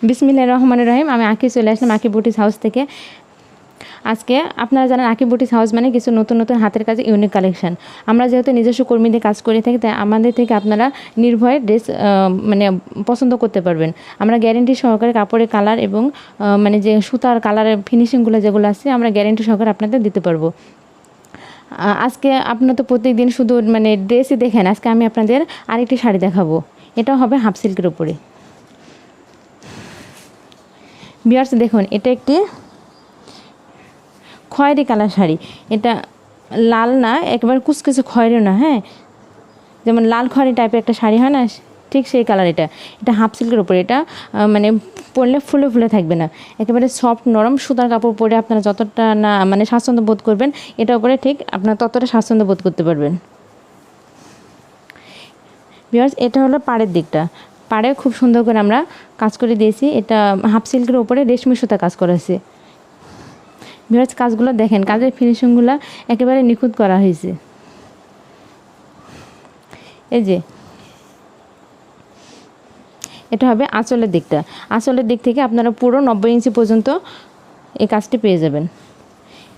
বিসমিল্লাহির রহমানির রহিম। আমি আঁকি চলে আসলাম আঁকি বুটিক্স হাউস থেকে। আজকে আপনারা জানেন আঁকি বুটিক্স হাউস মানে কিছু নতুন নতুন হাতের কাজে ইউনিক কালেকশন। আমরা যেহেতু নিজস্ব কর্মীদের কাজ করে থাকি, তাই আমাদের থেকে আপনারা নির্ভয়ে ড্রেস মানে পছন্দ করতে পারবেন। আমরা গ্যারেন্টি সহকারে কাপড়ের কালার এবং মানে যে সুতার কালারের ফিনিশিংগুলো যেগুলো আছে আমরা গ্যারেন্টি সহকারে আপনাদের দিতে পারবো। আজকে আপনারা তো প্রত্যেকদিন শুধু মানে ড্রেসই দেখেন, আজকে আমি আপনাদের আরেকটি শাড়ি দেখাবো। এটা হবে হাফ সিল্কের উপরে। ভিউয়ার্স দেখুন, এটা একটি খয়েরি কালার শাড়ি। এটা লাল না, একবার কুচকুচে খয়েরিও না, হ্যাঁ, যেমন লাল খয়েরি টাইপের একটা শাড়ি হয় না, ঠিক সেই কালার। এটা হাফ সিল্কের উপরে। এটা মানে পরলে ফুলে ফুলে থাকবে না, একেবারে সফট নরম সুতার কাপড় পরে আপনারা যতটা না মানে স্বাচ্ছন্দ্য বোধ করবেন, এটা উপরে ঠিক আপনারা ততটা স্বাচ্ছন্দ্য বোধ করতে পারবেন। ভিউয়ার্স এটা হলো পাড়ের দিকটা। পাড়ে খুব সুন্দর করে আমরা কাজ করে দিয়েছি। এটা হাফ সিল্কের উপরে রেশমি সুতা কাজ করা আছে। ভিউয়ার্স কাজগুলো দেখেন, কাজের ফিনিশিংগুলো একেবারে নিখুঁত করা হয়েছে। এই যে এটা হবে আঁচলের দিকটা। আঁচলের দিক থেকে আপনারা পুরো 90 ইঞ্চি পর্যন্ত এই কাজটি পেয়ে যাবেন।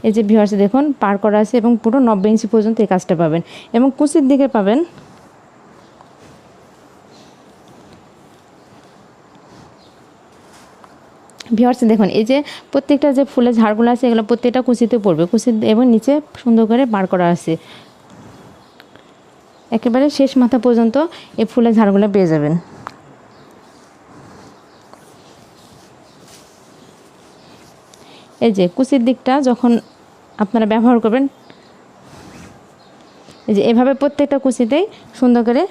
এই যে ভিউয়ার্স দেখুন পার করা আছে এবং পুরো 90 ইঞ্চি পর্যন্ত এই কাজটা পাবেন। এবং কুচির দিকে পাবেন ভিউয়ার্স দেখুন, এই যে প্রত্যেকটা যে ফুলের ঝাড়গুলো আছে এগুলো প্রত্যেকটা কুচিতে পড়বে, কুচি এবং নিচে সুন্দর করে বার করা আছে। একেবারে শেষ মাথা পর্যন্ত এই ফুলের ঝাড়গুলো পেয়ে যাবেন। এই যে কুচির দিকটা যখন আপনারা ব্যবহার করবেন, এই যে এভাবে প্রত্যেকটা কুচিতেই সুন্দর করে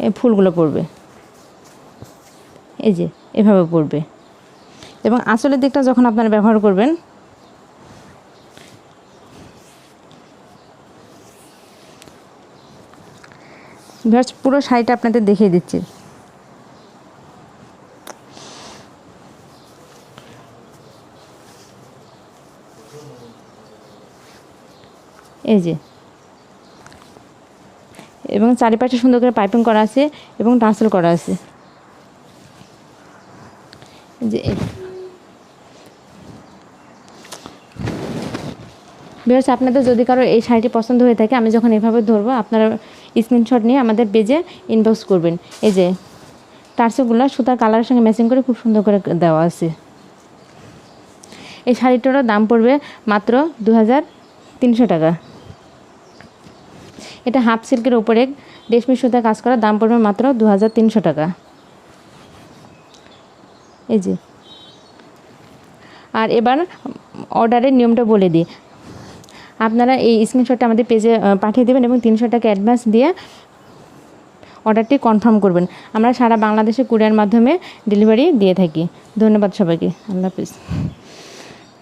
এই ফুলগুলো পড়বে। এই যে এভাবে পড়বে। এবং আঁচলের দিকটা যখন আপনারা ব্যবহার করবেন, ভিউয়ার্স পুরো শাড়িটা আপনাদের দেখিয়ে দিচ্ছি। এই যে এবং চারিপাশে সুন্দর করে পাইপিং করা আছে এবং টার্সেল করা আছে। যে ভিউয়ার্স আপনাদের যদি কারো এই শাড়িটি পছন্দ হয়ে থাকে, আমি যখন এভাবে ধরবো আপনারা স্ক্রিনশট নিয়ে আমাদের পেজে ইনবক্স করবেন। এই যে টার্সেলগুলো সুতার কালারের সঙ্গে ম্যাচিং করে খুব সুন্দর করে দেওয়া আছে। এই শাড়িটার দাম পড়বে মাত্র 2300 টাকা। এটা হাফ সিল্কের উপরে রেশমি সুতা কাজ করা, দাম পড়বে মাত্র 2300 টাকা। এই যে আর এবার অর্ডারের নিয়মটা বলে দিই। আপনারা এই স্ক্রিনশটটা আমাদের পেজে পাঠিয়ে দেবেন এবং 300 টাকা অ্যাডভান্স দিয়ে অর্ডারটি কনফার্ম করবেন। আমরা সারা বাংলাদেশে কুরিয়ার মাধ্যমে ডেলিভারি দিয়ে থাকি। ধন্যবাদ সবাইকে। আল্লাহ হাফিজ।